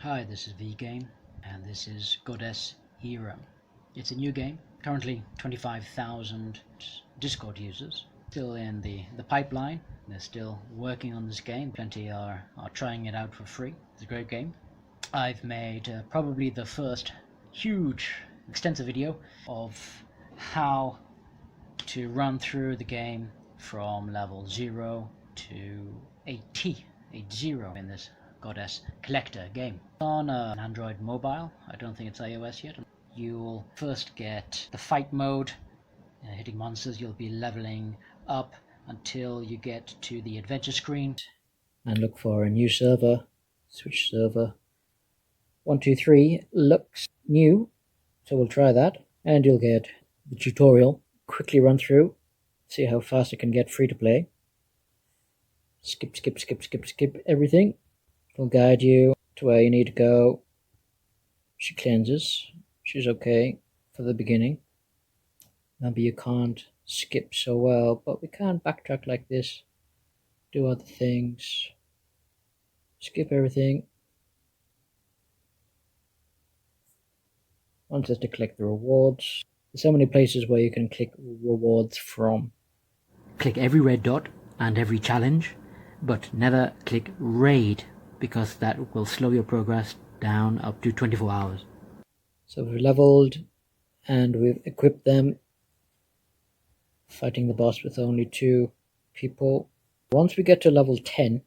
Hi, this is VGame, and this is Goddess Era. It's a new game, currently 25,000 Discord users, still in the pipeline. They're still working on this game. Plenty are trying it out for free. It's a great game. I've made probably the first huge, extensive video of how to run through the game from level 0 to 80 in this Goddess Collector game. On an Android mobile, I don't think it's iOS yet. You'll first get the fight mode, hitting monsters. You'll be leveling up until you get to the adventure screen and look for a new server. Switch server. 123 looks new, so we'll try that, and you'll get the tutorial. Quickly run through, see how fast it can get free to play. Skip everything. It'll guide you to where you need to go. She cleanses. She's okay for the beginning. Maybe you can't skip so well, but we can't backtrack like this. Do other things. Skip everything. Wants us to collect the rewards. There's so many places where you can click rewards from. Click every red dot and every challenge, but never click raid, because that will slow your progress down up to 24 hours. So we've leveled and we've equipped them, fighting the boss with only 2 people. Once we get to level 10,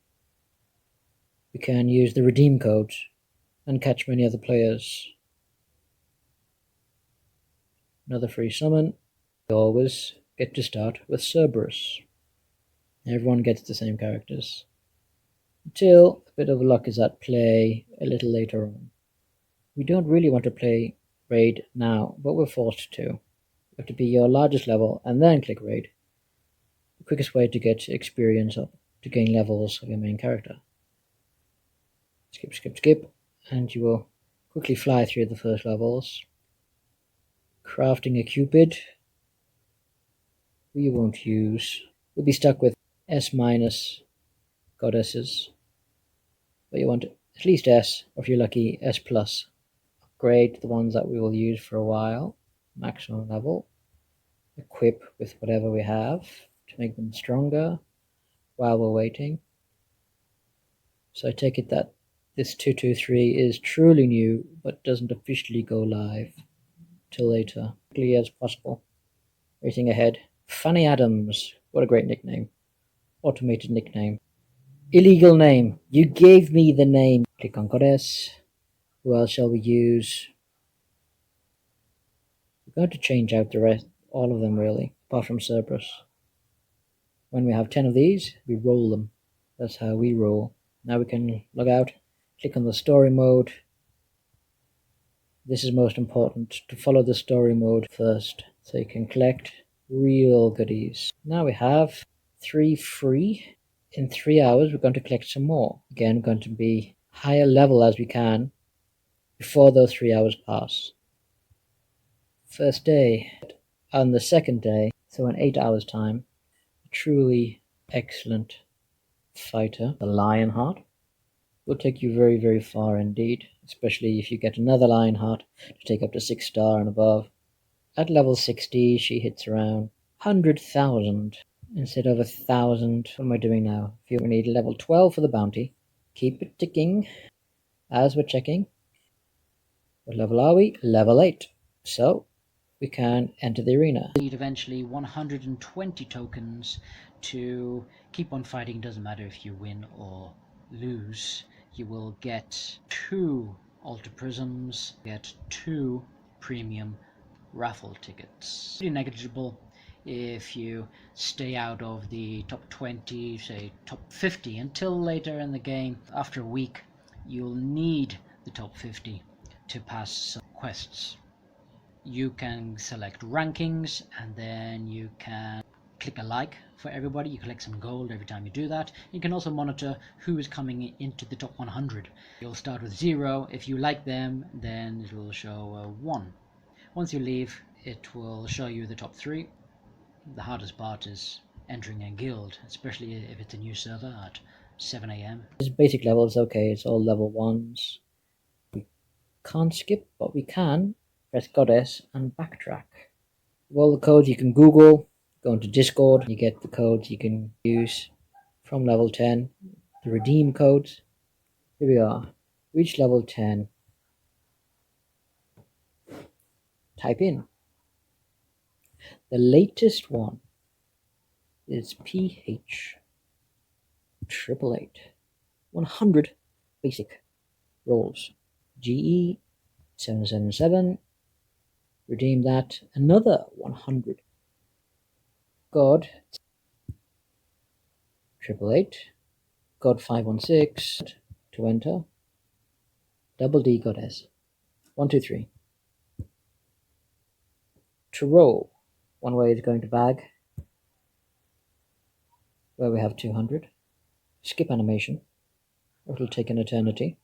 we can use the redeem codes and catch many other players. Another free summon. We always get to start with Cerberus. Everyone gets the same characters, until a bit of luck is at play a little later on. We don't really want to play raid now, but we're forced to. You have to be your largest level and then click raid. The quickest way to get experience up, to gain levels of your main character. Skip, and you will quickly fly through the first levels. Crafting a Cupid we won't use. We'll be stuck with S- goddesses, but you want at least S, or if you're lucky, S+. Upgrade the ones that we will use for a while, maximum level. Equip with whatever we have to make them stronger while we're waiting. So I take it that this 223 is truly new, but doesn't officially go live till later, quickly as possible. Racing ahead. Fanny Adams, what a great nickname. Automated nickname. Illegal name. You gave me the name. Click on Goddess. Who else shall we use? We're going to change out the rest, all of them really, apart from Cerberus. When we have 10 of these, we roll them. That's how we roll. Now we can log out. Click on the story mode. This is most important, to follow the story mode first, so you can collect real goodies. Now we have 3 free. In 3 hours we're going to collect some more. Again, we're going to be higher level as we can before those 3 hours pass. First day. On the second day, so in 8 hours time, a truly excellent fighter, the Lionheart, will take you very, very far indeed, especially if you get another Lionheart to take up to 6 star and above. At level 60, she hits around 100,000 instead of 1,000. What am I doing now? We need level 12 for the bounty. Keep it ticking as we're checking. What level are we? Level 8. So we can enter the arena. We need eventually 120 tokens to keep on fighting. Doesn't matter if you win or lose. You will get 2 altar prisms, get 2 premium raffle tickets. Pretty negligible if you stay out of the top 20, say top 50 until later in the game. After a week, you'll need the top 50 to pass some quests. You can select rankings, and then you can click a like for everybody. You collect some gold every time you do that. You can also monitor who is coming into the top 100. You'll start with 0. If you like them, then it will show 1. Once you leave, it will show you the top 3. The hardest part is entering a guild, especially if it's a new server at 7 AM. This basic level is okay, it's all level 1s. Can't skip, but we can press goddess and backtrack. All the codes you can Google, go into Discord, you get the codes you can use from level 10, the redeem codes. Here we are, reach level 10, type in. The latest one is PH 888, 100 basic rolls, GE 777, redeem that, another 100, God 888, God 516 to enter, double D goddess 123. To roll, one way is going to bag, where we have 200, skip animation, it'll take an eternity,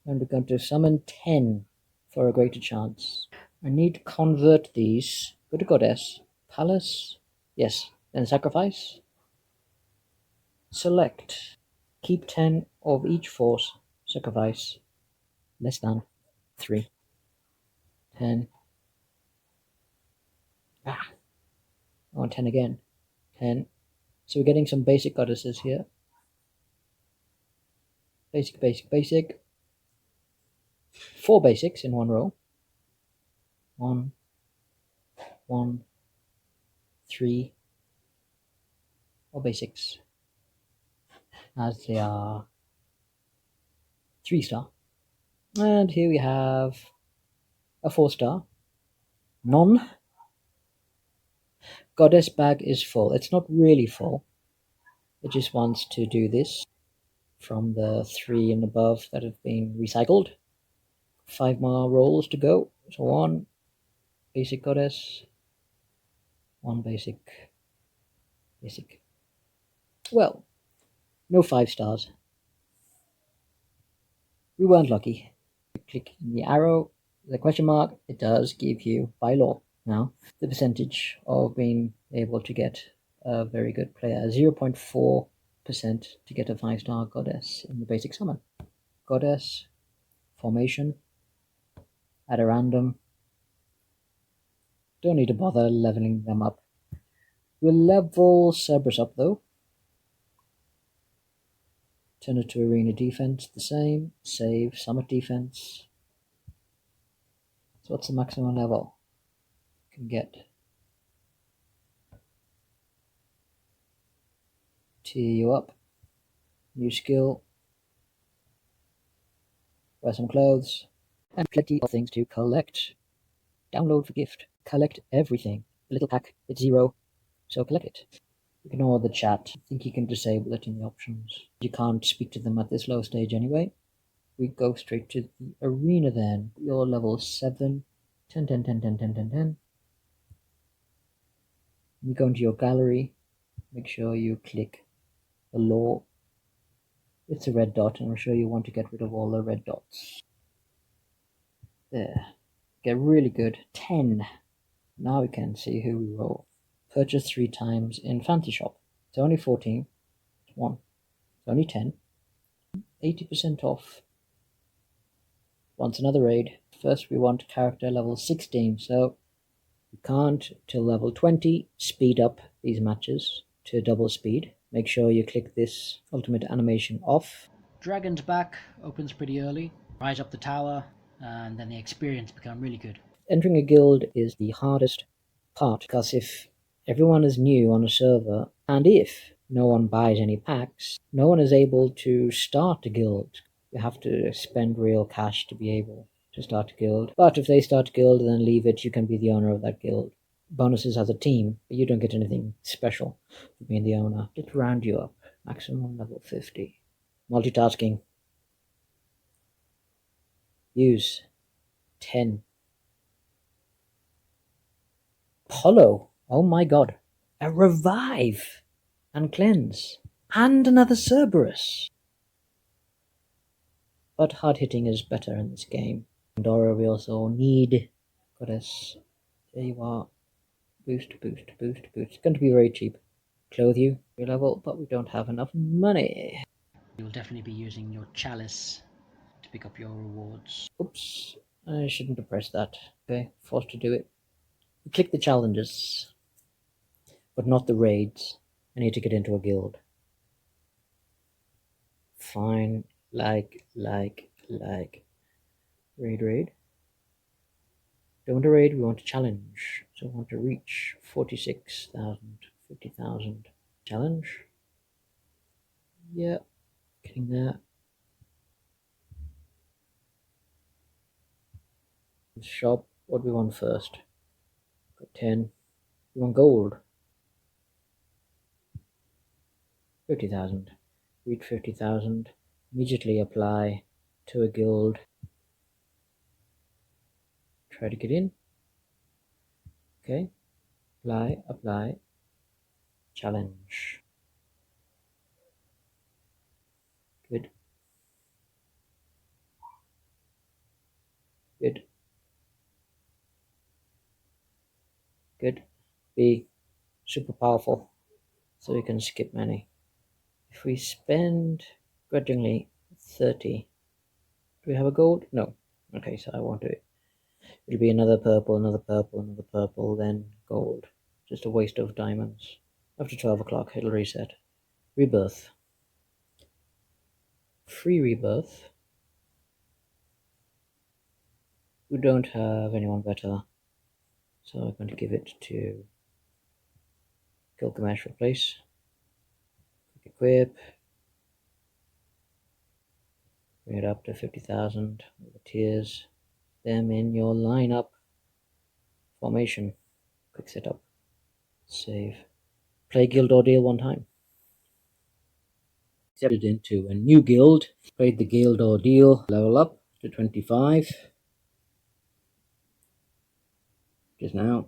and we're going to summon 10 for a greater chance. I need to convert these, go to goddess, palace, yes, then sacrifice, select, keep 10 of each force, sacrifice, less than 3, 10, I want 10 again, 10, so we're getting some basic goddesses here, basic, 4 basics in one row, 1, 3, or basics, as they are 3-star, and here we have a 4-star, none. Goddess bag is full. It's not really full. It just wants to do this from the 3 and above that have been recycled. 5 more rolls to go. So 1 basic goddess, 1 basic. Well, no 5 stars. We weren't lucky. Click the arrow, the question mark, it does give you, by law now, the percentage of being able to get a very good player, 0.4% to get a 5-star goddess in the basic summon. Goddess, formation, at a random, don't need to bother leveling them up. We'll level Cerberus up though. Turn it to arena defense, the same, save, summit defense. So what's the maximum level you can get? Tier you up, new skill, wear some clothes, and plenty of things to collect. Download for gift, collect everything. The little pack, it's 0, so collect it. Ignore the chat, I think you can disable it in the options. You can't speak to them at this low stage anyway. We go straight to the arena then. You're level 7, 10. You go into your gallery, make sure you click the law. It's a red dot, and I'm sure you want to get rid of all the red dots. There. Get really good. 10. Now we can see who we roll. Purchase 3 times in Fancy Shop. It's only 14. 1. It's only 10. 80% off. Wants another raid. First we want character level 16, so we can't till level 20 speed up these matches to double speed. Make sure you click this ultimate animation off. Dragon's back opens pretty early. Rise up the tower, and then the experience become really good. Entering a guild is the hardest part, because if everyone is new on a server, and if no one buys any packs, no one is able to start a guild. You have to spend real cash to be able to start a guild. But if they start a guild and then leave it, you can be the owner of that guild. Bonuses as a team, but you don't get anything special for being the owner. It'll round you up. Maximum level 50. Multitasking. Use 10. Polo. Oh my god. A revive and cleanse. And another Cerberus. But hard hitting is better in this game. Pandora we also need. Goddess. There you are. Boost. It's going to be very cheap. Clothe you, your level, but we don't have enough money. You'll definitely be using your chalice to pick up your rewards. Oops, I shouldn't have pressed that. Okay, forced to do it. Click the challenges, but not the raids. I need to get into a guild. Fine, like. Raid. Don't want to raid, we want to challenge. So I want to reach 46,000, 50,000. Challenge. Yeah, getting there. Shop, what do we want first? Got 10. We want gold. 50,000. Reach 50,000. Immediately apply to a guild. Try to get in. Okay. Apply. Challenge. Good. Be super powerful, so we can skip many. If we spend grudgingly 30, do we have a gold? No. Okay, so I won't do it. It'll be another purple, then gold. Just a waste of diamonds. After 12 o'clock, it'll reset. Rebirth. Free rebirth. We don't have anyone better, so I'm going to give it to Gilgamesh. Replace. Quick equip. Bring it up to 50,000 with the tiers. Them in your lineup. Formation. Quick setup. Save. Play Guild Ordeal one time. Accepted into a new guild. Played the Guild Ordeal. Level up to 25. Just now.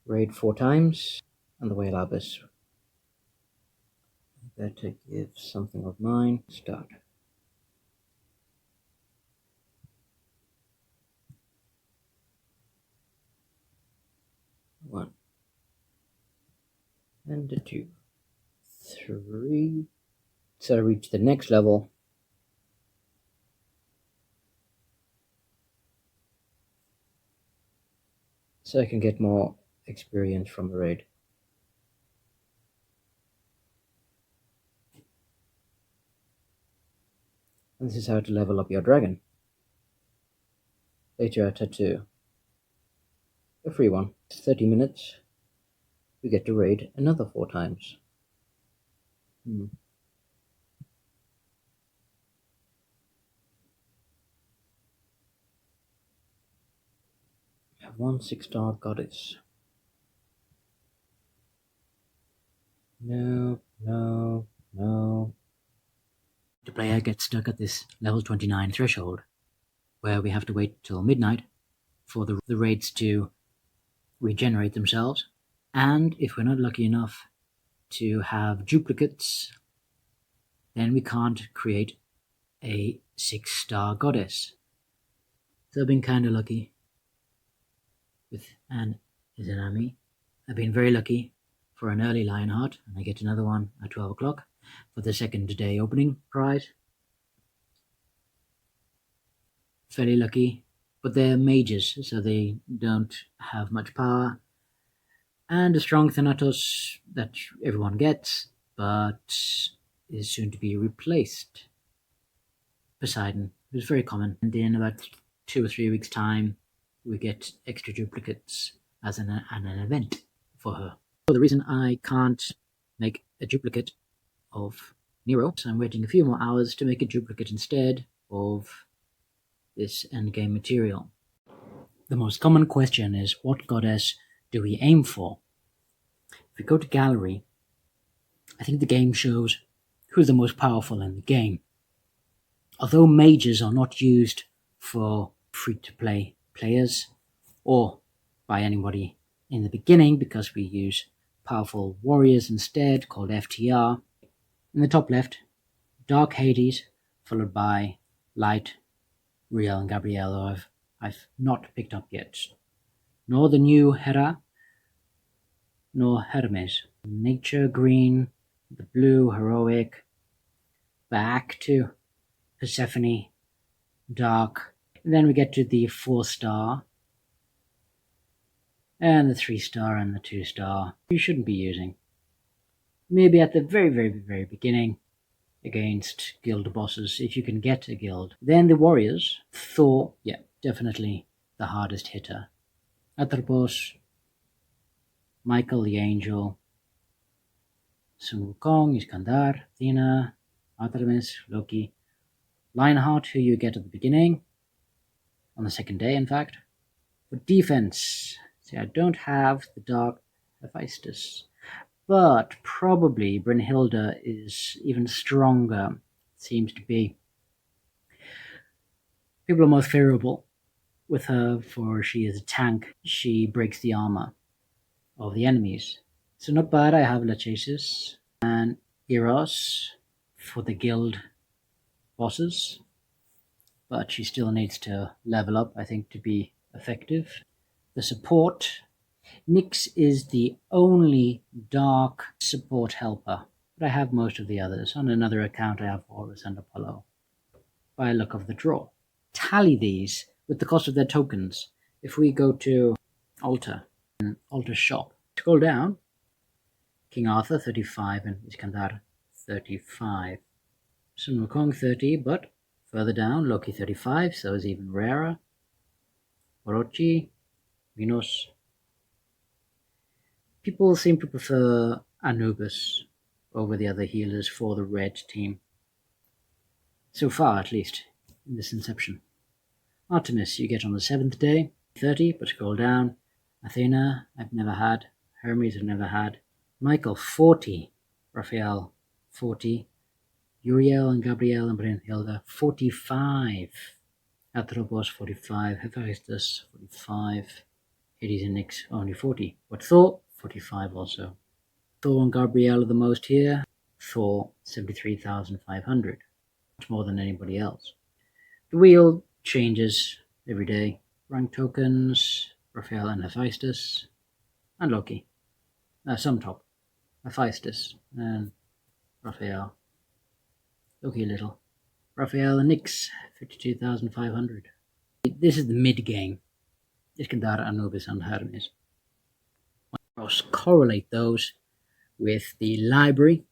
Raid 4 times. And the Whale Abyss. Better give something of mine. Start. One. And a 2. 3. So I reach the next level. So I can get more experience from the raid. And this is how to level up your dragon. Later a tattoo. A free one. 30 minutes. We get to raid another 4 times. We have 1 6-star goddess. No. The player gets stuck at this level 29 threshold, where we have to wait till midnight for the raids to regenerate themselves, and if we're not lucky enough to have duplicates, then we can't create a 6-star goddess. So I've been kind of lucky with Anne Izanami. I've been very lucky for an early Lionheart, and I get another one at 12 o'clock for the second day opening prize. Fairly lucky, but they're mages, so they don't have much power. And a strong Thanatos that everyone gets, but is soon to be replaced. Poseidon is very common, and in about 2 or 3 weeks' time, we get extra duplicates as an event for her. So the reason I can't make a duplicate of Nero, so I'm waiting a few more hours to make a duplicate instead of this endgame material. The most common question is, what goddess do we aim for? If we go to gallery, I think the game shows who's the most powerful in the game. Although mages are not used for free-to-play players or by anybody in the beginning, because we use powerful warriors instead, called FTR. In the top left, Dark Hades, followed by Light, Riel, and Gabrielle, who I've not picked up yet. Nor the new Hera, nor Hermes. Nature green, the blue heroic, back to Persephone, dark. And then we get to the 4-star and the 3-star and the 2-star. You shouldn't be using. Maybe at the very beginning against guild bosses, if you can get a guild. Then the warriors. Thor, yeah, definitely the hardest hitter. Atropos, Michael the Angel, Sun Wukong, Iskandar, Athena, Artemis, Loki, Lionheart, who you get at the beginning, on the second day in fact. For defense, see, I don't have the Dark Hephaestus, but probably Brynhilda is even stronger, seems to be. People are most favorable with her, for she is a tank. She breaks the armor of the enemies. So not bad. I have Lachesis and Eros for the guild bosses, but she still needs to level up, I think, to be effective. The support, Nyx is the only dark support helper, but I have most of the others. On another account I have Horus and Apollo. By look of the draw. Tally these with the cost of their tokens. If we go to Altar shop, scroll down, King Arthur 35 and Iskandar 35. Sun Wukong 30, but further down, Loki 35, so is even rarer. Orochi, Venus. People seem to prefer Anubis over the other healers for the red team. So far, at least, in this inception. Artemis you get on the 7th day, 30, but scroll down. Athena, I've never had. Hermes, I've never had. Michael, 40. Raphael, 40. Uriel and Gabriel and Brynhilda, 45. Atropos, 45. Hephaestus, 45. Hades and Nyx, only 40. But Thor, 45 also. Thor and Gabriel are the most here. Thor, 73,500. Much more than anybody else. The wheel changes every day. Rank tokens, Raphael and Hephaestus, and Loki. Some top. Hephaestus and Raphael. Loki a little. Raphael and Nyx, 52,500. This is the mid game. Iskandar, Anubis, and Hermes. Correlate those with the library.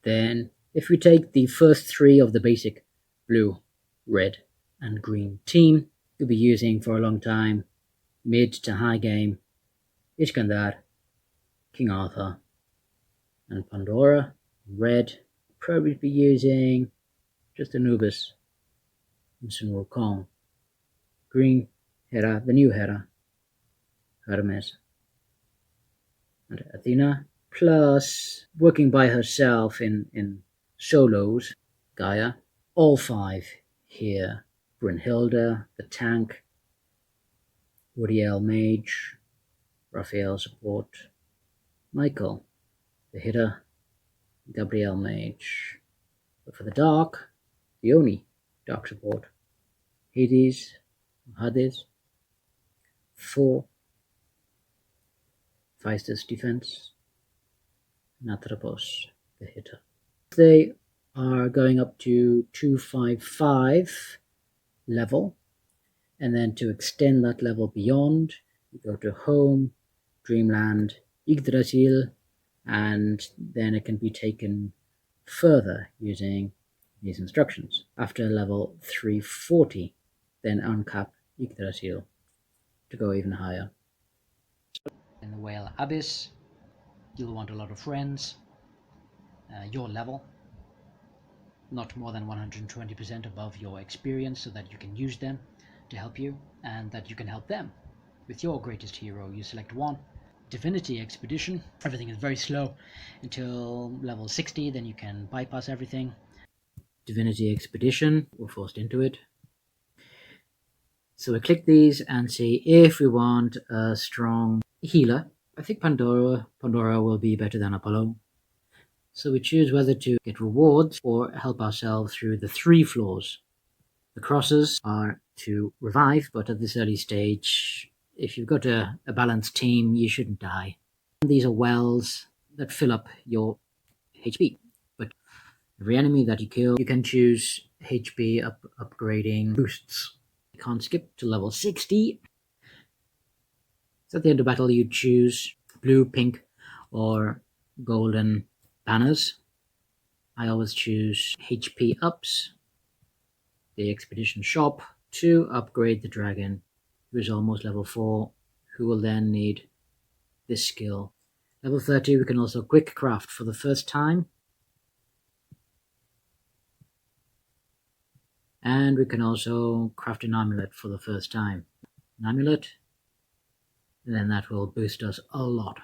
Then, if we take the first 3 of the basic blue, red, and green team, you'll be using for a long time mid to high game Iskandar, King Arthur, and Pandora. Red, probably be using just Anubis and Sun Wukong. Green, Hera, the new Hera, Hermes, and Athena, plus working by herself in solos, Gaia. All 5 here. Brynhilda, the tank, Uriel mage, Raphael support, Michael, the hitter, Gabriel mage. But for the dark, the only dark support, Hades, Thor, Hephaestus defense, and Atropos, the hitter. They are going up to 255 level, and then to extend that level beyond, you go to Home, Dreamland, Yggdrasil, and then it can be taken further using these instructions. After level 340, then uncap Yggdrasil to go even higher. In the Whale Abyss, you'll want a lot of friends, your level, not more than 120% above your experience, so that you can use them to help you, and that you can help them with your greatest hero. You select one. Divinity Expedition, everything is very slow until level 60, then you can bypass everything. Divinity Expedition, we're forced into it. So we click these and see if we want a strong healer. I think Pandora will be better than Apollo. So we choose whether to get rewards or help ourselves through the 3 floors. The crosses are to revive, but at this early stage, if you've got a balanced team, you shouldn't die. And these are wells that fill up your HP. But every enemy that you kill, you can choose HP upgrading boosts. You can't skip to level 60. So at the end of battle you choose blue, pink or golden banners. I always choose HP ups, the expedition shop, to upgrade the dragon, who is almost level 4, who will then need this skill. Level 30 we can also quick craft for the first time. And we can also craft an amulet for the first time. An amulet, and then that will boost us a lot.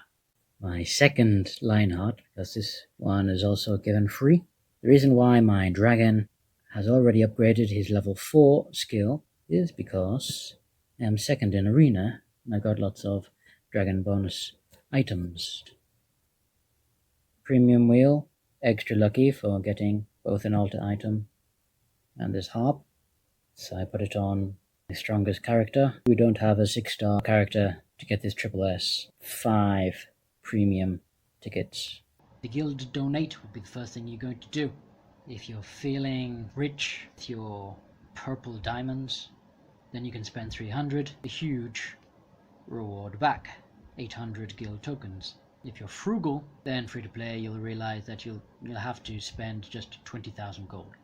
My second line art, because this one is also given free. The reason why my dragon has already upgraded his level 4 skill is because I am second in arena and I got lots of dragon bonus items. Premium wheel, extra lucky for getting both an altar item and this harp. So I put it on my strongest character. We don't have a 6-star character to get this triple S. 5 premium tickets. The guild donate would be the first thing you're going to do. If you're feeling rich with your purple diamonds, then you can spend 300, a huge reward back, 800 guild tokens. If you're frugal, then free to play, you'll realize that you'll have to spend just 20,000 gold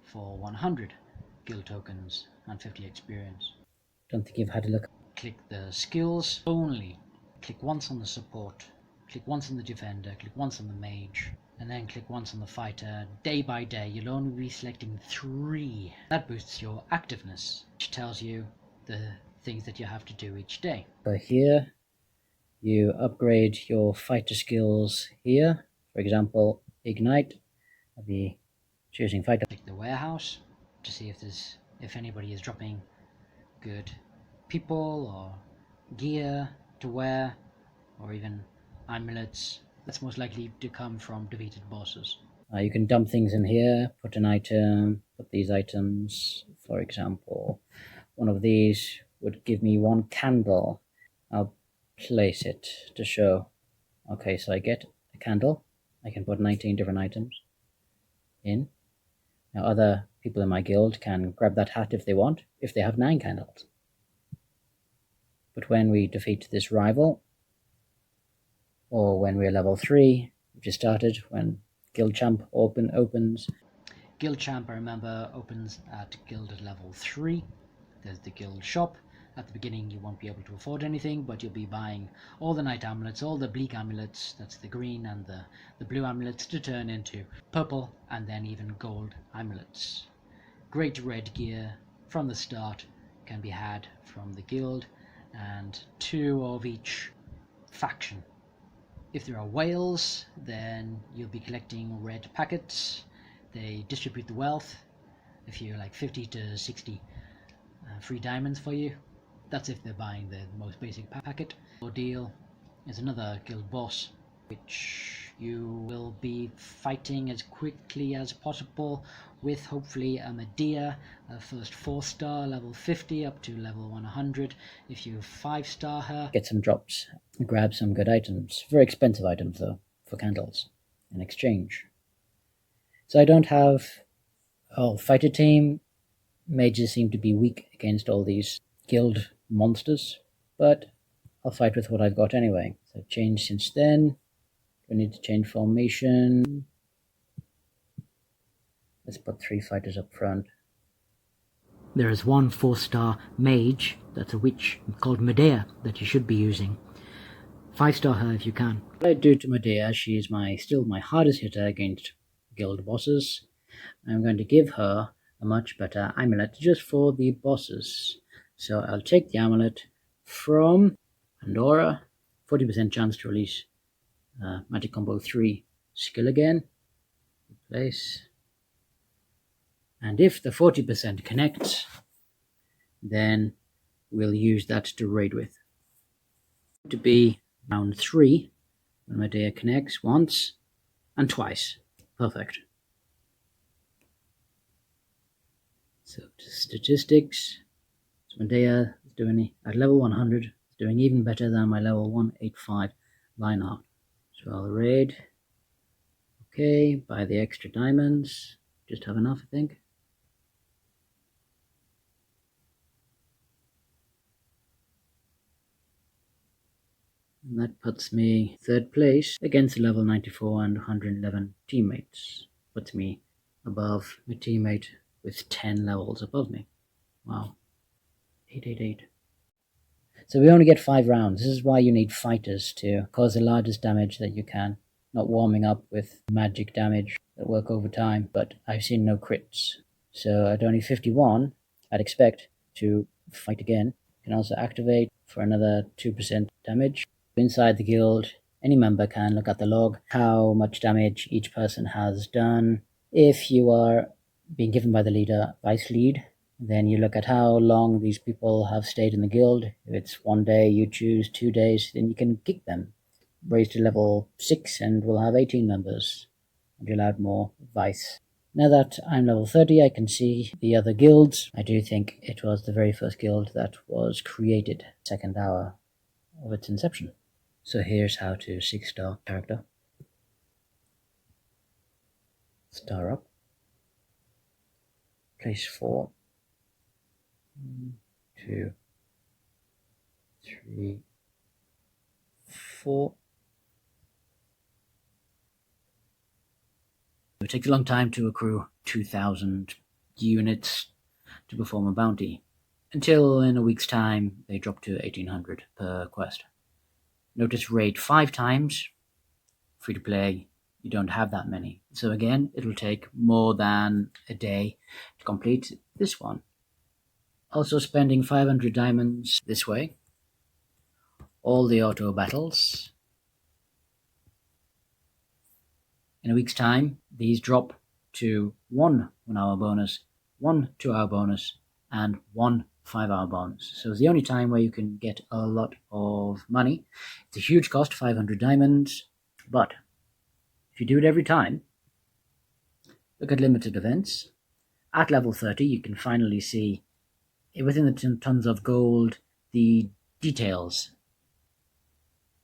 for 100 guild tokens and 50 experience. Don't think you've had a look. Click the skills only. Click once on the support, click once on the defender, click once on the mage, and then click once on the fighter. Day by day, you'll only be selecting 3. That boosts your activeness, which tells you the things that you have to do each day. So here, you upgrade your fighter skills here. For example, ignite. I'll be choosing fighter. Click the warehouse to see if anybody is dropping good people or gear to wear, or even amulets. That's most likely to come from defeated bosses. You can dump things in here, put an item, put these items. For example, one of these would give me 1 candle. I'll place it to show. Okay, so I get a candle. I can put 19 different items in. Now other people in my guild can grab that hat if they want, if they have 9 candles. But when we defeat this rival, or when we're level 3, we just started, when Guild Champ opens. Guild Champ, I remember, opens at guild at level 3. There's the guild shop. At the beginning you won't be able to afford anything, but you'll be buying all the night amulets, all the bleak amulets, that's the green and the blue amulets, to turn into purple and then even gold amulets. Great red gear from the start can be had from the guild, and 2 of each faction. If there are whales, then you'll be collecting red packets. They distribute the wealth. If you're like 50 to 60 free diamonds for you. That's if they're buying the most basic packet. Ordeal is another guild boss which you will be fighting as quickly as possible with hopefully a Medea, a first 4-star, level 50 up to level 100. If you 5-star her, get some drops, grab some good items. Very expensive items though, for candles in exchange. So I don't have a whole fighter team. Mages seem to be weak against all these guild monsters, but I'll fight with what I've got anyway. So I've changed since then. We need to change formation. Let's put 3 fighters up front. There is 1 4-star mage, that's a witch called Medea, that you should be using. 5-star her if you can. What I do to Medea, she is still my hardest hitter against guild bosses. I'm going to give her a much better amulet just for the bosses. So I'll take the amulet from Pandora, 40% chance to release Magic Combo 3 skill again. Place. And if the 40% connects, then we'll use that to raid with. To be round 3 when Medea connects once and twice. Perfect. So statistics. So Medea is doing at level 100, is doing even better than my level 185 line art. So I'll raid. Okay, buy the extra diamonds. Just have enough, I think. And that puts me 3rd place against level 94 and 111 teammates. Puts me above my teammate with 10 levels above me. Wow. 888. So we only get 5 rounds. This is why you need fighters to cause the largest damage that you can. Not warming up with magic damage that work over time, but I've seen no crits. So at only 51, I'd expect to fight again. You can also activate for another 2% damage. Inside the guild, any member can look at the log, how much damage each person has done. If you are being given by the leader vice lead, then you look at how long these people have stayed in the guild. If it's 1 day, you choose 2 days, then you can kick them. Raise to level 6 and we'll have 18 members. And you'll add more vice. Now that I'm level 30, I can see the other guilds. I do think it was the very first guild that was created, 2nd hour of its inception. So here's how to 6-star character. Star up. Place 4. 1, 2, 3, 4. It takes a long time to accrue 2,000 units to perform a bounty, until in a week's time they drop to 1,800 per quest. Notice raid 5 times, free to play, you don't have that many. So again, it'll take more than a day to complete this one. Also spending 500 diamonds this way. All the auto battles. In a week's time, these drop to 1 1-hour bonus, 1 2-hour bonus, and 1 5-hour bonus. So it's the only time where you can get a lot of money. It's a huge cost, 500 diamonds, but if you do it every time, look at limited events. At level 30, you can finally see within the tons of gold the details,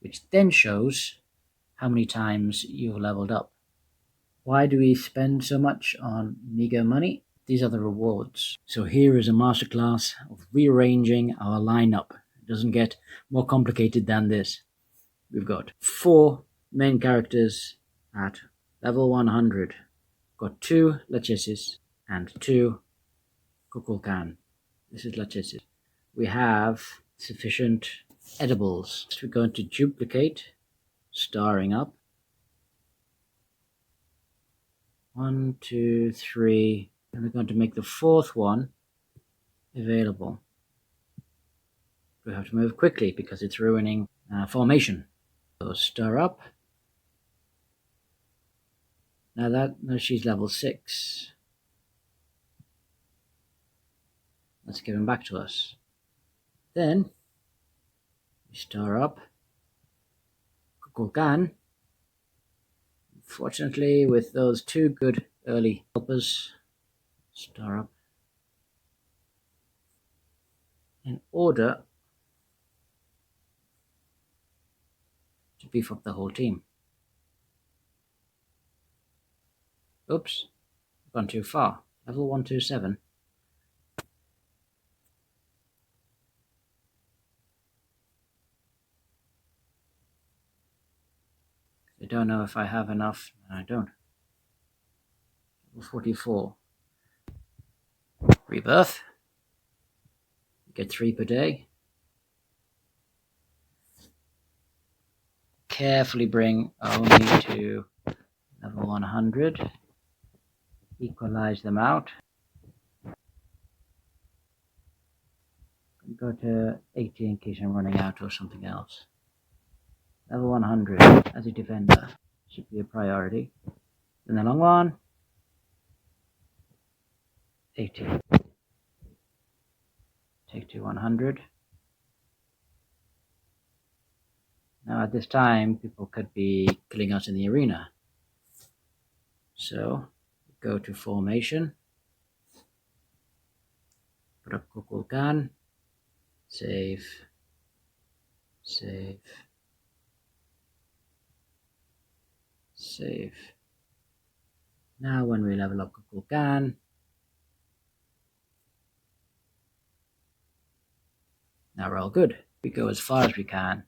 which then shows how many times you've leveled up. Why do we spend so much on meager money? These are the rewards. So here is a masterclass of rearranging our lineup. It doesn't get more complicated than this. We've got 4 main characters at level 100. Got 2 Lachesis and 2 Kukulkan. This is Lachesis. We have sufficient edibles. So we're going to duplicate, starring up. 1, 2, 3, and we're going to make the 4th one available. We have to move quickly because it's ruining formation. So stir up. Now she's level 6. Let's give him back to us. Then we stir up Kukulkan. Fortunately, with those 2 good early helpers, star up in order to beef up the whole team. Oops, gone too far. Level 127. I don't know if I have enough. I don't. Level 44. Rebirth. Get 3 per day. Carefully bring only to level 100. Equalize them out. Go to 80 in case I'm running out or something else. Level 100 as a defender should be a priority. Then the long one, 80. Take to 100. Now at this time, people could be killing us in the arena. So go to formation. Put up Kukulkan. Save. Save. Save. Now when we level up Kukulkan, now we're all good. We go as far as we can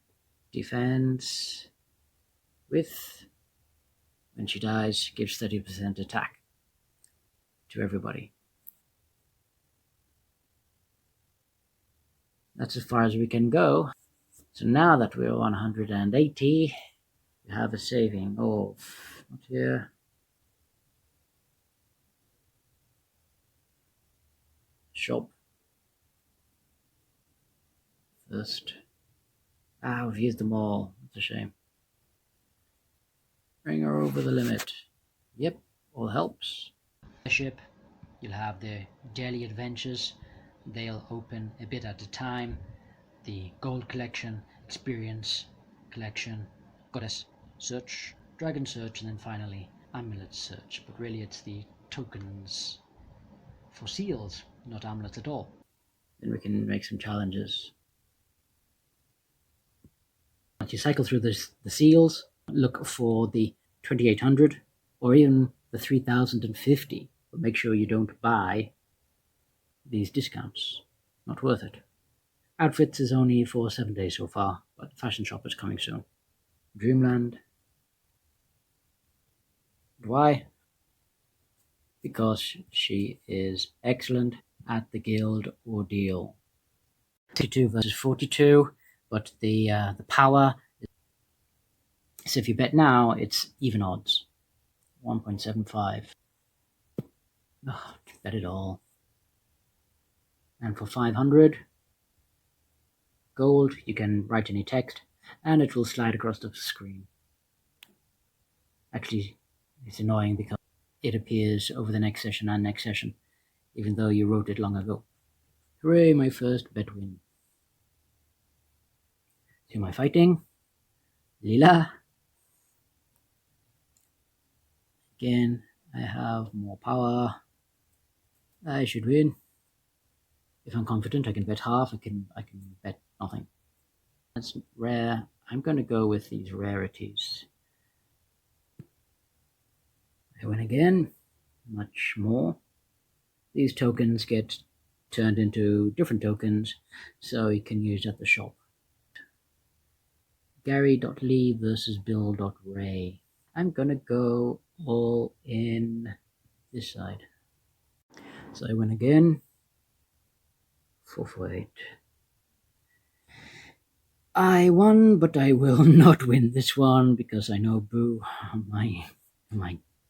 defense with, when she dies, gives 30% attack to everybody. That's as far as we can go. So now that we're 180, we have a saving of, not here, shop first. We've used them all. That's a shame. Bring her over the limit. Yep, all helps. The ship, you'll have the daily adventures. They'll open a bit at a time. The gold collection, experience collection, goddess search, dragon search, and then finally amulet search. But really it's the tokens for seals, not amulets at all. Then we can make some challenges. Once you cycle through the seals, look for the 2800 or even the 3050, but make sure you don't buy these discounts. Not worth it. Outfits is only for 7 days so far, but the fashion shop is coming soon. Dreamland. Why? Because she is excellent at the guild ordeal. 42 versus 42, but the power is, so if you bet now, it's even odds. 1.75. Oh, bet it all. And for 500 gold, you can write any text, and it will slide across the screen. Actually, it's annoying because it appears over the next session and next session, even though you wrote it long ago. Hooray, my first bet win. Who am I fighting? Lila. Again, I have more power. I should win. If I'm confident, I can bet half. I can bet nothing. That's rare. I'm going to go with these rarities. I win again. Much more. These tokens get turned into different tokens, so you can use at the shop. Gary.lee versus Bill.ray. I'm going to go all in this side. So I win again. 448. I won, but I will not win this one because I know Boo, my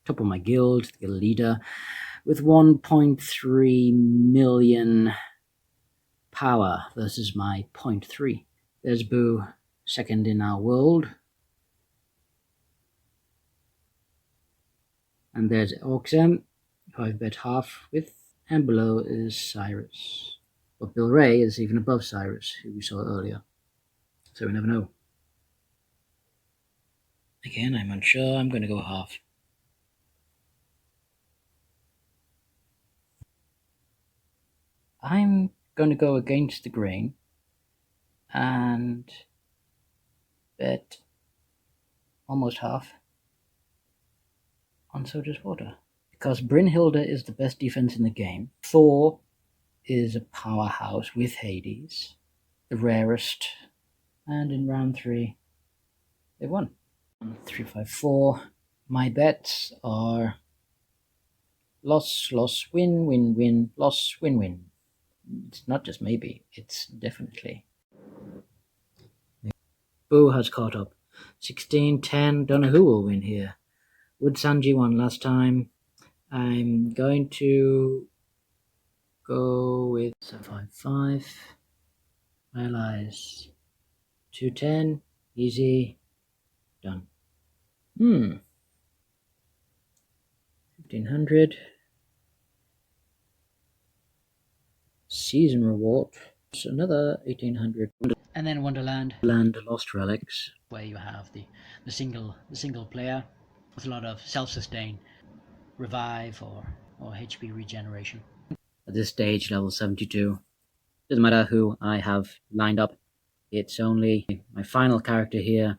top of my guild, the guild leader, with 1.3 million power versus my 0.3. There's Boo, second in our world. And there's Orxem, who I've bet half with, and below is Cyrus. But Bill Ray is even above Cyrus, who we saw earlier. So we never know. Again, I'm unsure. I'm going to go half. I'm going to go against the grain and bet almost half on Soldier's Water. Because Brynhilde is the best defense in the game. Thor is a powerhouse with Hades, the rarest. And in round 3, they won. 354. My bets are loss, loss, win, win, win, loss, win, win. It's not just maybe, it's definitely. Boo has caught up. 16-10. Don't know who will win here. Would Sanji won last time? I'm going to go with 5-5. Allies. 210, easy, done. 1500. Season reward. So another 1800. And then Wonderland. Land Lost Relics, where you have the single player with a lot of self-sustain, revive or HP regeneration. At this stage, level 72. Doesn't matter who I have lined up. It's only my final character here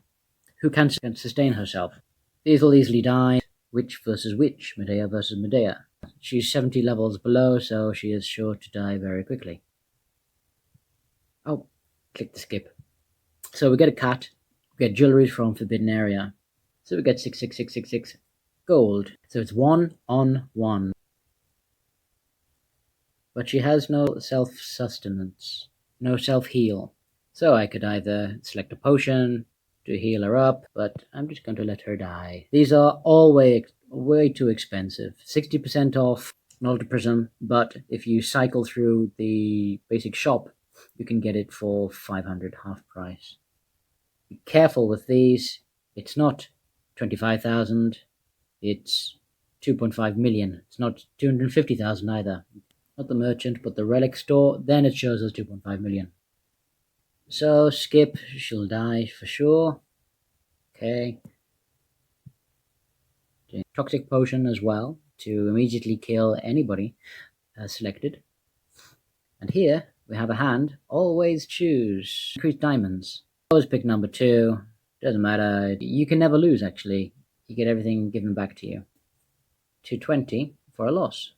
who can sustain herself. These will easily die. Witch versus witch, Medea versus Medea. She's 70 levels below, so she is sure to die very quickly. Oh, click the skip. So we get a cat. We get jewelry from Forbidden Area. So we get 66666 gold. So it's 1 on 1. But she has no self-sustenance, no self-heal. So I could either select a potion to heal her up, but I'm just going to let her die. These are all way too expensive. 60% off an Altar Prism, but if you cycle through the basic shop, you can get it for 500, half price. Be careful with these. It's not 25,000, it's 2.5 million. It's not 250,000 either. Not the merchant, but the relic store. Then it shows us 2.5 million. So skip, she'll die for sure. Okay. Toxic potion as well to immediately kill anybody selected. And here we have a hand. Always choose. Increase diamonds. Always pick number 2. Doesn't matter. You can never lose actually. You get everything given back to you. 220 for a loss.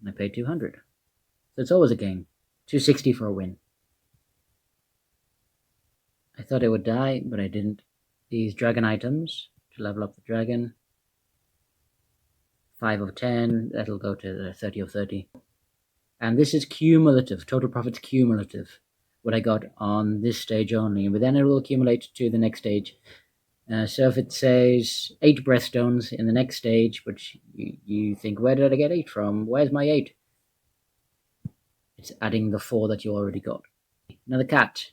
And I paid 200. So it's always a gain. 260 for a win. I thought it would die, but I didn't. These dragon items to level up the dragon. 5 of 10, that'll go to 30 of 30. And this is cumulative, total profit's cumulative. What I got on this stage only, but then it will accumulate to the next stage. So if it says 8 breathstones in the next stage, but you think, where did I get 8 from? Where's my 8? It's adding the 4 that you already got. Another cat.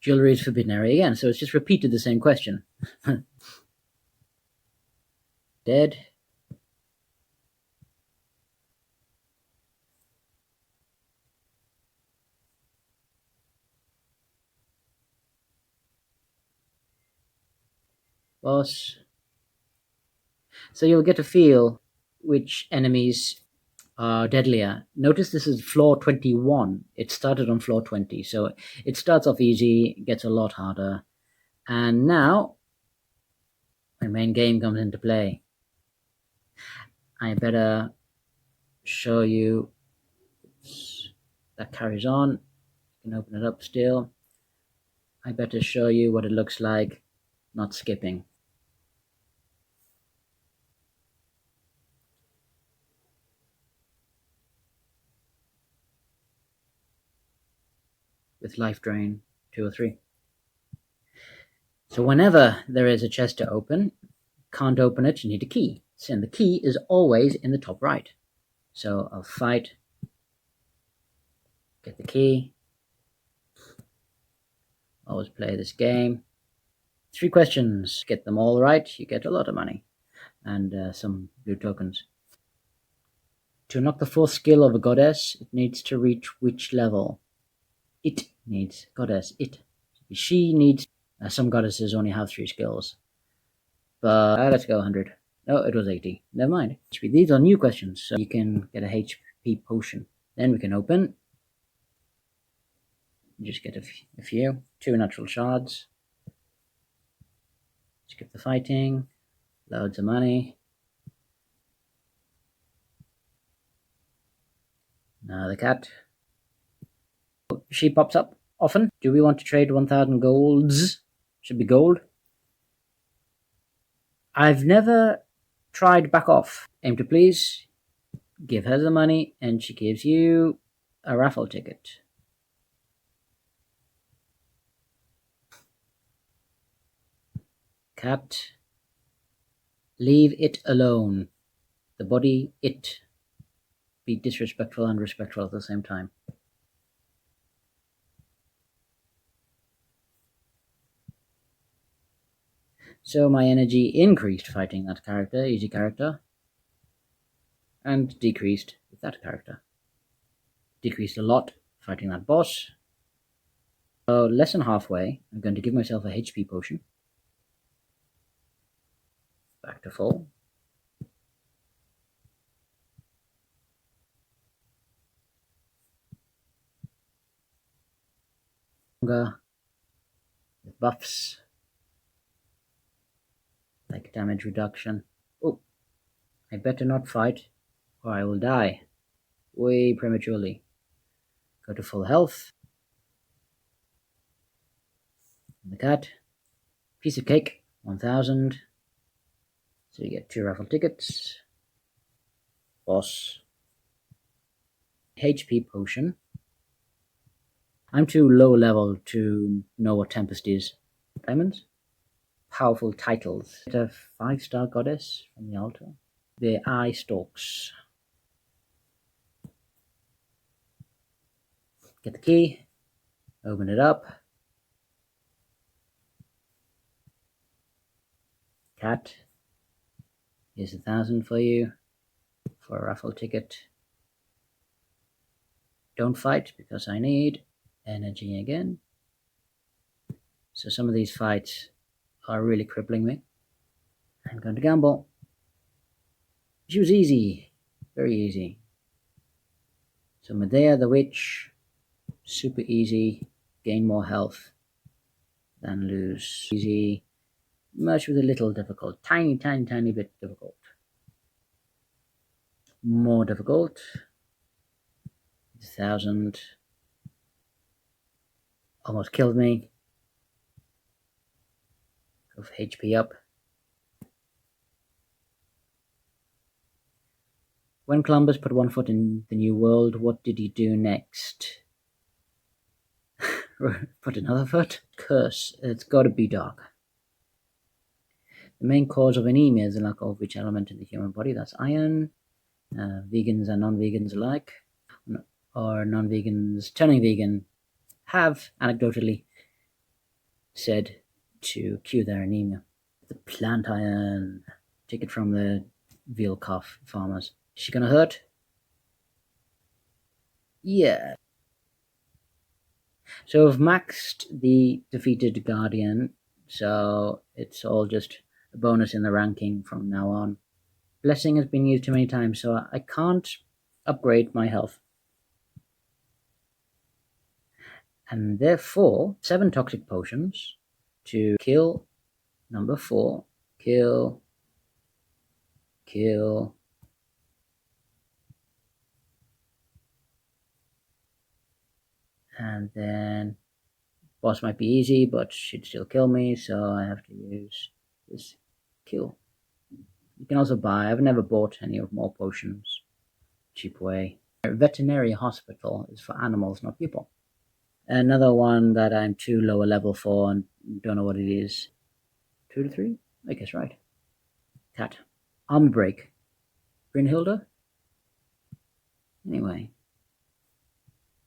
Jewelry is Forbidden Area again, so it's just repeated the same question. Dead. Boss. So you'll get to feel which enemies are deadlier. Notice this is floor 21. It started on floor 20, so it starts off easy, gets a lot harder. And now my main game comes into play. I better show you. That carries on. You can open it up still. I better show you what it looks like not skipping. With life drain 2 or 3. So whenever there is a chest to open, can't open it, you need a key. And the key is always in the top right. So I'll fight, get the key. Always play this game. 3 questions. Get them all right, you get a lot of money and some blue tokens. To unlock the 4th skill of a goddess, it needs to reach which level? It needs goddess. It. She needs. Some goddesses only have 3 skills. But let's go 100. No, it was 80. Never mind. These are new questions, so you can get a HP potion. Then we can open. Just get a few. 2 natural shards. Skip the fighting. Loads of money. Now the cat. She pops up often. Do we want to trade 1,000 golds? Should be gold. I've never tried back off. Aim to please. Give her the money and she gives you a raffle ticket. Cat. Leave it alone. The body, it. Be disrespectful and respectful at the same time. So my energy increased fighting that character, easy character, and decreased with that character. Decreased a lot fighting that boss. So less than halfway, I'm going to give myself a HP potion. Back to full. With buffs. Like damage reduction. Oh, I better not fight or I will die way prematurely. Go to full health. And the cat. Piece of cake, 1000. So you get 2 raffle tickets. Boss. HP potion. I'm too low level to know what Tempest is. Diamonds. Powerful titles. Get a 5-star goddess from the altar. The eye stalks. Get the key. Open it up. Cat. Here's 1,000 for you. For a raffle ticket. Don't fight because I need energy again. So some of these fights are really crippling me. I'm going to gamble. She was easy. Very easy. So Medea the Witch. Super easy. Gain more health than lose. Easy. Merge with a little difficult. Tiny bit difficult. More difficult. 1,000. Almost killed me. Go for HP up. When Columbus put one foot in the New World, what did he do next? Put another foot? Curse. It's got to be dark. The main cause of anemia is the lack of which element in the human body? That's iron. Vegans and non-vegans alike, or non-vegans turning vegan, have anecdotally said to cure their anemia. The plant iron. Take it from the veal calf farmers. Is she gonna hurt? Yeah. So I've maxed the defeated guardian, so it's all just a bonus in the ranking from now on. Blessing has been used too many times, so I can't upgrade my health. And therefore, 7 toxic potions to kill number 4. Kill. And then boss might be easy, but she'd still kill me, so I have to use this kill. You can also buy. I've never bought any of more potions. Cheap way. Veterinary hospital is for animals, not people. Another one that I'm too low a level for and don't know what it is. 2 to 3? I guess right. Cat. Armor break. Brynhilda? Anyway.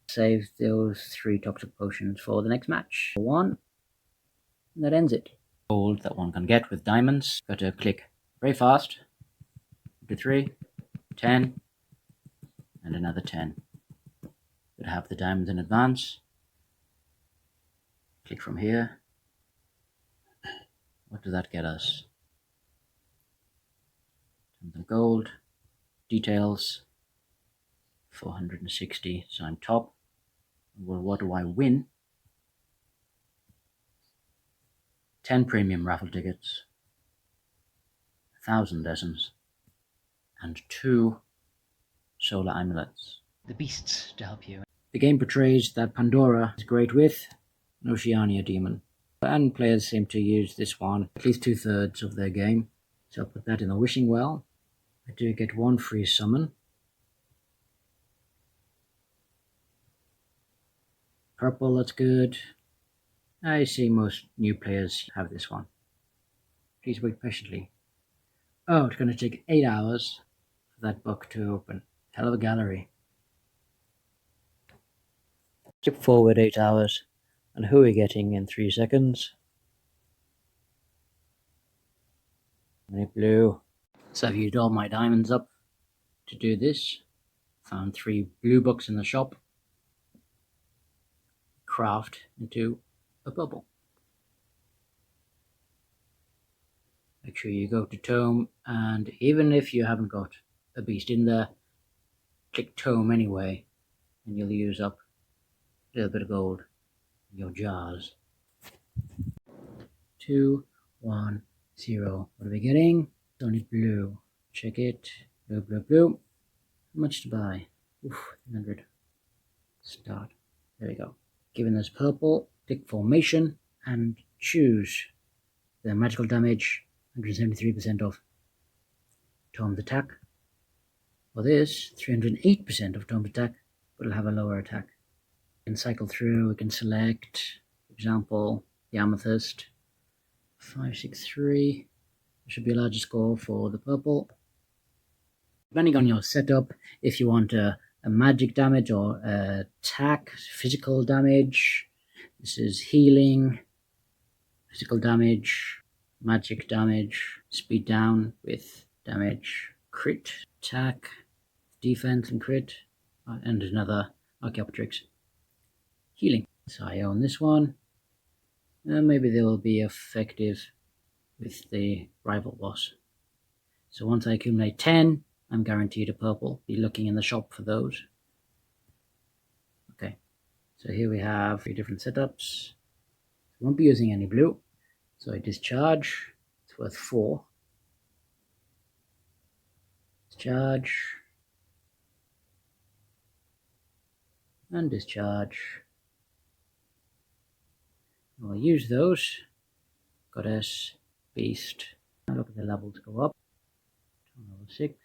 Save those 3 toxic potions for the next match. 1. And that ends it. Gold that one can get with diamonds. Got to click very fast. 2 to 3. 10. And another 10. Got to have the diamonds in advance. Click from here. What does that get us? Something gold. Details. 460. So I'm top. Well, what do I win? 10 premium raffle tickets. 1,000 essence. And 2 solar amulets. The beasts to help you. The game portrays that Pandora is great with an Oceania demon. And players seem to use this one at least 2/3 of their game. So I'll put that in the wishing well. I do get 1 free summon. Purple, that's good. I see most new players have this one. Please wait patiently. Oh, it's going to take 8 hours for that book to open. Hell of a gallery. Skip forward 8 hours. And who are we getting in 3 seconds? Only blue. So I've used all my diamonds up to do this. Found 3 blue books in the shop. Craft into a bubble. Make sure you go to tome, and even if you haven't got a beast in there, click tome anyway, and you'll use up a little bit of gold in your jars. 2, 1, 0. What are we getting? It's only blue. Check it. Blue. How much to buy? Oof, 100. Start. There we go. Given this purple, click formation and choose The magical damage, 173% of Tom's attack. For this, 308% of Tom's attack, but it'll have a lower attack. We can cycle through, we can select, for example, the amethyst. 563. There should be a larger score for the purple. Depending on your setup, if you want a magic damage or attack, physical damage, this is healing, physical damage, magic damage, speed down with damage, crit, attack, defense and crit, and another Archaeopteryx. Healing. So I own this one. Maybe they will be effective with the rival boss. So once I accumulate 10, I'm guaranteed a purple. Be looking in the shop for those. Okay, so here we have 3 different setups. I won't be using any blue. So I discharge. It's worth 4. Discharge. And discharge. I'll use those. Goddess, Beast. Now look at the levels go up. Level 6.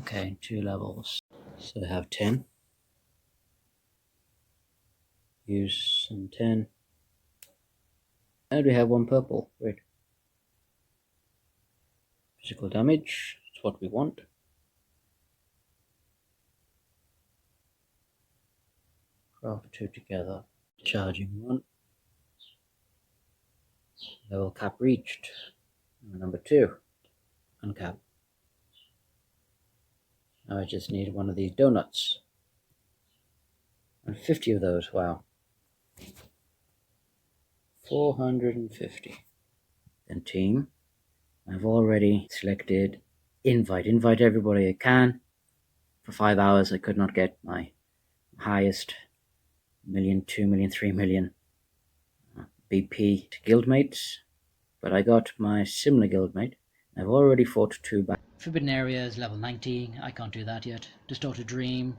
Okay, 2 levels. So I have 10. Use some 10. And we have 1 purple. Great. Physical damage. That's what we want. Craft 2 together. Charging 1. Level cap reached. Number 2. Uncap. Now I just need one of these donuts. And 50 of those, wow. 450. Then team. I've already selected invite. Invite everybody I can. For 5 hours I could not get my highest 1 million, 2 million, 3 million BP to guildmates. But I got my similar guildmate. I've already fought 2 back. Forbidden Areas level 90, I can't do that yet. Distorted Dream,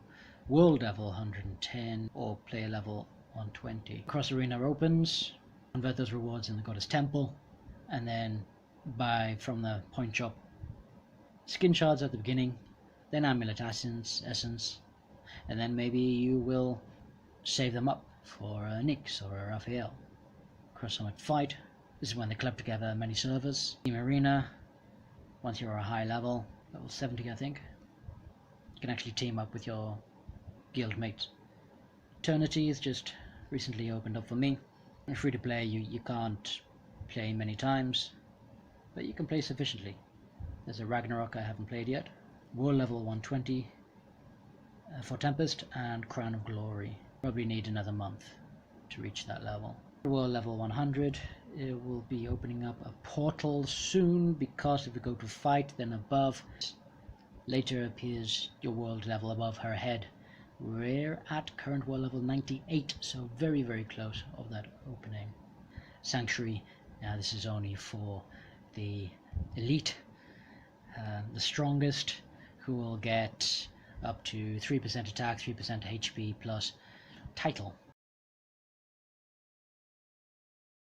World level 110, or player level 120. Cross Arena opens, convert those rewards in the Goddess Temple, and then buy from the point shop skin shards at the beginning, then amulet essence, and then maybe you will save them up for a Nyx or a Raphael. Cross Summit Fight, this is when they club together many servers. Team Arena, once you're a high level 70 I think, you can actually team up with your guild mates. Eternity is just recently opened up for me. Free to play, you can't play many times, but you can play sufficiently. There's a Ragnarok I haven't played yet. World level 120 for Tempest, and Crown of Glory. Probably need another month to reach that level. World level 100, it will be opening up a portal soon, because if we go to fight, then above later appears your world level above her head. We're at current world level 98, so very close of that opening. Sanctuary, now this is only for the elite, the strongest, who will get up to 3% attack, 3% HP plus title.